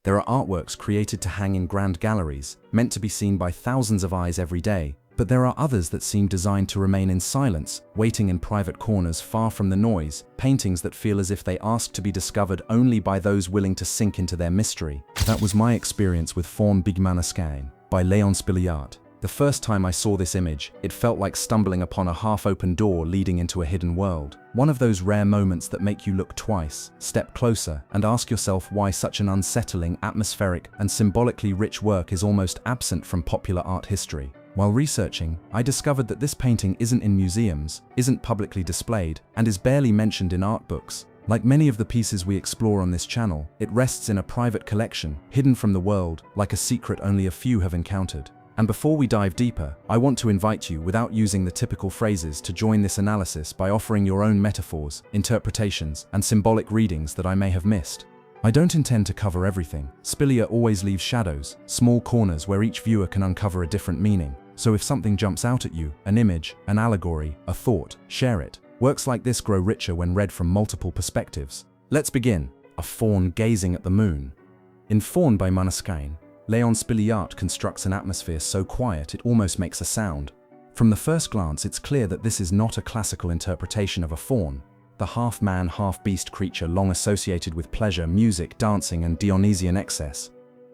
There are artworks created to hang in grand galleries, meant to be seen by thousands of eyes every day, but there are others that seem designed to remain in silence, waiting in private corners far from the noise, paintings that feel as if they ask to be discovered only by those willing to sink into their mystery. That was my experience with Faun by Manascain, by Léon Spilliat. The first time I saw this image, it felt like stumbling upon a half-open door leading into a hidden world. One of those rare moments that make you look twice, step closer, and ask yourself why such an unsettling, atmospheric, and symbolically rich work is almost absent from popular art history. While researching, I discovered that this painting isn't in museums, isn't publicly displayed, and is barely mentioned in art books. Like many of the pieces we explore on this channel, it rests in a private collection, hidden from the world, like a secret only a few have encountered. And before we dive deeper, I want to invite you, without using the typical phrases, to join this analysis by offering your own metaphors, interpretations, and symbolic readings that I may have missed. I don't intend to cover everything. Spilliat always leaves shadows, small corners where each viewer can uncover a different meaning. So if something jumps out at you, an image, an allegory, a thought, share it. Works like this grow richer when read from multiple perspectives. Let's begin. A faun gazing at the moon. In Faun by Manascain, Léon Spilliat constructs an atmosphere so quiet it almost makes a sound. From the first glance, it's clear that this is not a classical interpretation of a faun, the half-man, half-beast creature long associated with pleasure, music, dancing, and Dionysian excess.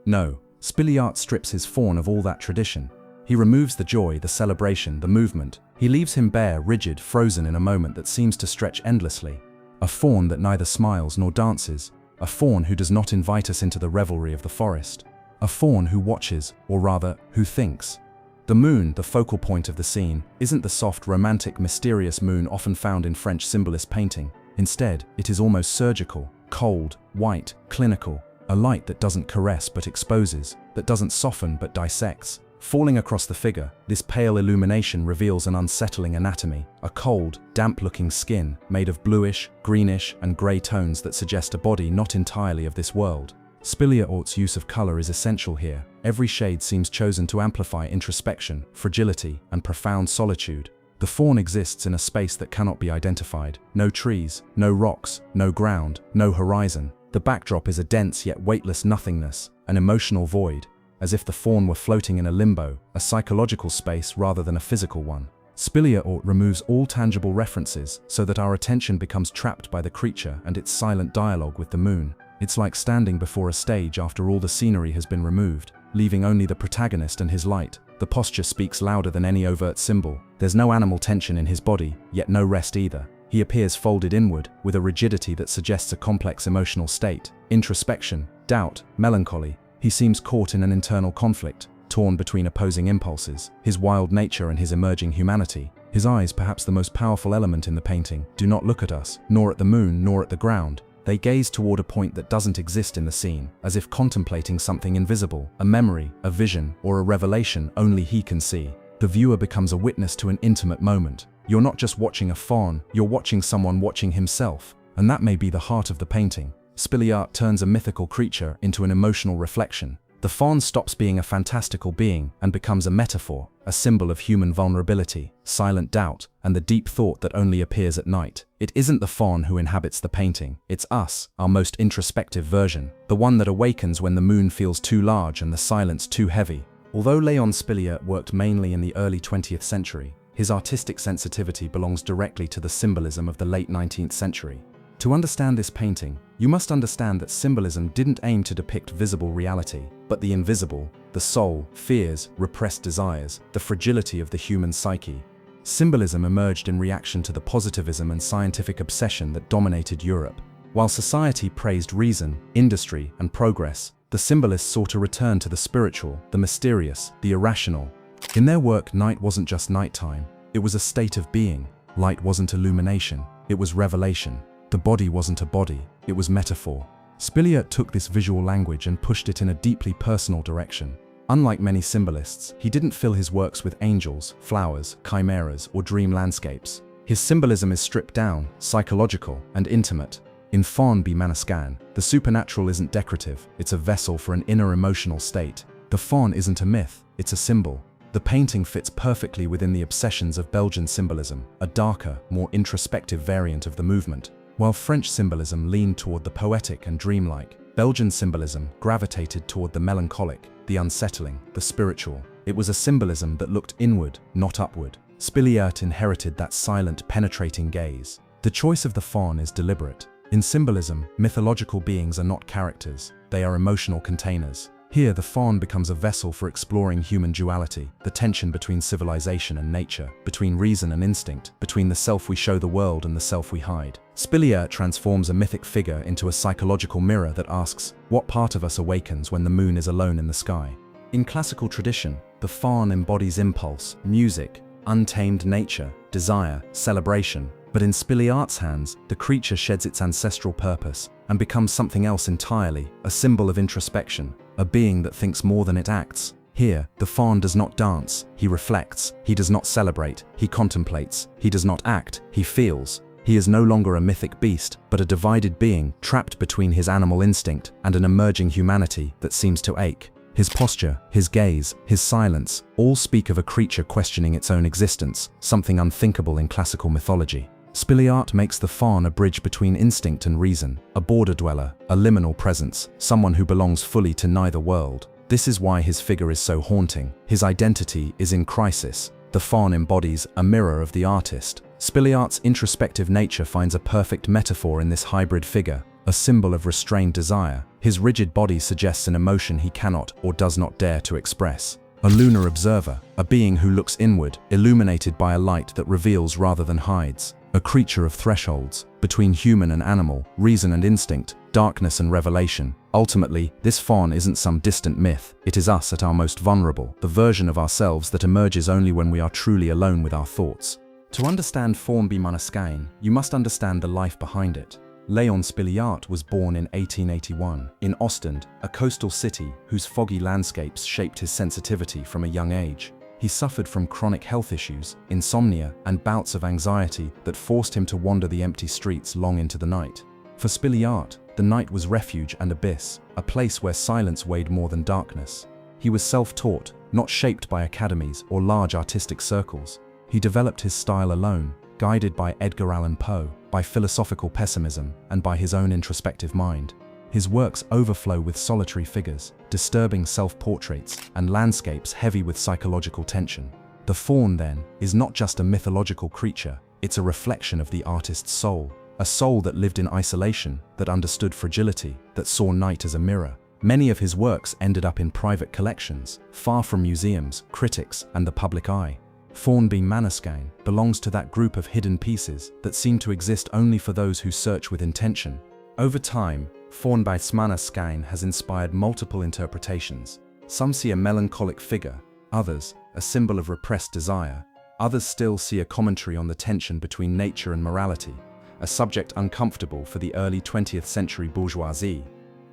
No, Spilliat strips his faun of all that tradition. He removes the joy, the celebration, the movement. He leaves him bare, rigid, frozen in a moment that seems to stretch endlessly. A faun that neither smiles nor dances. A faun who does not invite us into the revelry of the forest. A faun who watches, or rather, who thinks. The moon, the focal point of the scene, isn't the soft, romantic, mysterious moon often found in French symbolist painting. Instead, it is almost surgical, cold, white, clinical, a light that doesn't caress but exposes, that doesn't soften but dissects. Falling across the figure, this pale illumination reveals an unsettling anatomy, a cold, damp-looking skin made of bluish, greenish, and grey tones that suggest a body not entirely of this world. Spilliat's use of color is essential here. Every shade seems chosen to amplify introspection, fragility, and profound solitude. The faun exists in a space that cannot be identified. No trees, no rocks, no ground, no horizon. The backdrop is a dense yet weightless nothingness, an emotional void, as if the faun were floating in a limbo, a psychological space rather than a physical one. Spilliat removes all tangible references so that our attention becomes trapped by the creature and its silent dialogue with the moon. It's like standing before a stage after all the scenery has been removed, leaving only the protagonist and his light. The posture speaks louder than any overt symbol. There's no animal tension in his body, yet no rest either. He appears folded inward, with a rigidity that suggests a complex emotional state. Introspection, doubt, melancholy. He seems caught in an internal conflict, torn between opposing impulses, his wild nature and his emerging humanity. His eyes, perhaps the most powerful element in the painting, do not look at us, nor at the moon, nor at the ground. They gaze toward a point that doesn't exist in the scene, as if contemplating something invisible, a memory, a vision, or a revelation only he can see. The viewer becomes a witness to an intimate moment. You're not just watching a faun, you're watching someone watching himself, and that may be the heart of the painting. Spilliat turns a mythical creature into an emotional reflection. The faun stops being a fantastical being and becomes a metaphor, a symbol of human vulnerability, silent doubt, and the deep thought that only appears at night. It isn't the faun who inhabits the painting, it's us, our most introspective version, the one that awakens when the moon feels too large and the silence too heavy. Although Léon Spilliat worked mainly in the early 20th century, his artistic sensitivity belongs directly to the symbolism of the late 19th century. To understand this painting, you must understand that symbolism didn't aim to depict visible reality, but the invisible, the soul, fears, repressed desires, the fragility of the human psyche. Symbolism emerged in reaction to the positivism and scientific obsession that dominated Europe. While society praised reason, industry, and progress, the symbolists sought a return to the spiritual, the mysterious, the irrational. In their work, night wasn't just nighttime, it was a state of being. Light wasn't illumination, it was revelation. The body wasn't a body, it was metaphor. Spilliat took this visual language and pushed it in a deeply personal direction. Unlike many symbolists, he didn't fill his works with angels, flowers, chimeras, or dream landscapes. His symbolism is stripped down, psychological, and intimate. In Faun by Manascain, the supernatural isn't decorative, it's a vessel for an inner emotional state. The faun isn't a myth, it's a symbol. The painting fits perfectly within the obsessions of Belgian symbolism, a darker, more introspective variant of the movement. While French symbolism leaned toward the poetic and dreamlike, Belgian symbolism gravitated toward the melancholic, the unsettling, the spiritual. It was a symbolism that looked inward, not upward. Spiliert inherited that silent, penetrating gaze. The choice of the faun is deliberate. In symbolism, mythological beings are not characters, they are emotional containers. Here, the faun becomes a vessel for exploring human duality, the tension between civilization and nature, between reason and instinct, between the self we show the world and the self we hide. Spiliert transforms a mythic figure into a psychological mirror that asks, what part of us awakens when the moon is alone in the sky? In classical tradition, the faun embodies impulse, music, untamed nature, desire, celebration. But in Spiliert's hands, the creature sheds its ancestral purpose and becomes something else entirely, a symbol of introspection, a being that thinks more than it acts. Here, the faun does not dance, he reflects, he does not celebrate, he contemplates, he does not act, he feels. He is no longer a mythic beast, but a divided being trapped between his animal instinct and an emerging humanity that seems to ache. His posture, his gaze, his silence, all speak of a creature questioning its own existence, something unthinkable in classical mythology. Spiliert makes the faun a bridge between instinct and reason, a border dweller, a liminal presence, someone who belongs fully to neither world. This is why his figure is so haunting. His identity is in crisis. The faun embodies a mirror of the artist. Spiliert's introspective nature finds a perfect metaphor in this hybrid figure, a symbol of restrained desire. His rigid body suggests an emotion he cannot or does not dare to express. A lunar observer, a being who looks inward, illuminated by a light that reveals rather than hides. A creature of thresholds, between human and animal, reason and instinct, darkness and revelation. Ultimately, this faun isn't some distant myth, it is us at our most vulnerable, the version of ourselves that emerges only when we are truly alone with our thoughts. To understand Faun by Manascain, you must understand the life behind it. Léon Spiliert was born in 1881, in Ostend, a coastal city whose foggy landscapes shaped his sensitivity from a young age. He suffered from chronic health issues, insomnia, and bouts of anxiety that forced him to wander the empty streets long into the night. For Spiliert, the night was refuge and abyss, a place where silence weighed more than darkness. He was self-taught, not shaped by academies or large artistic circles. He developed his style alone, guided by Edgar Allan Poe, by philosophical pessimism, and by his own introspective mind. His works overflow with solitary figures, disturbing self-portraits, and landscapes heavy with psychological tension. The faun, then, is not just a mythological creature, it's a reflection of the artist's soul. A soul that lived in isolation, that understood fragility, that saw night as a mirror. Many of his works ended up in private collections, far from museums, critics, and the public eye. Faun by Manascain belongs to that group of hidden pieces that seem to exist only for those who search with intention. Over time, Faun by Manascain has inspired multiple interpretations. Some see a melancholic figure, others a symbol of repressed desire, others still see a commentary on the tension between nature and morality, a subject uncomfortable for the early 20th century bourgeoisie.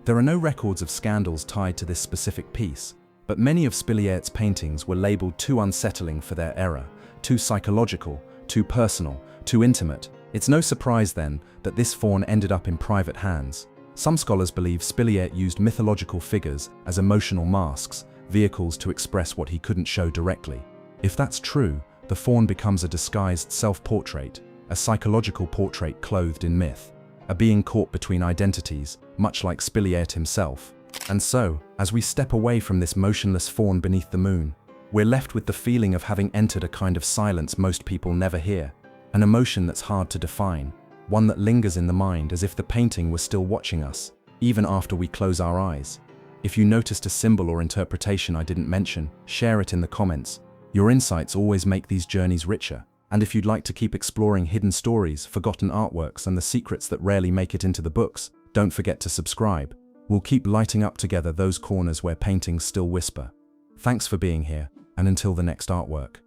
There are no records of scandals tied to this specific piece, but many of Spiliert's paintings were labeled too unsettling for their era, too psychological, too personal, too intimate. It's no surprise then that this faun ended up in private hands. Some scholars believe Spiliert used mythological figures as emotional masks, vehicles to express what he couldn't show directly. If that's true, the faun becomes a disguised self-portrait, a psychological portrait clothed in myth, a being caught between identities, much like Spiliert himself. And so, as we step away from this motionless faun beneath the moon, we're left with the feeling of having entered a kind of silence most people never hear, an emotion that's hard to define, one that lingers in the mind as if the painting was still watching us, even after we close our eyes. If you noticed a symbol or interpretation I didn't mention, share it in the comments. Your insights always make these journeys richer. And if you'd like to keep exploring hidden stories, forgotten artworks, and the secrets that rarely make it into the books, don't forget to subscribe. We'll keep lighting up together those corners where paintings still whisper. Thanks for being here, and until the next artwork.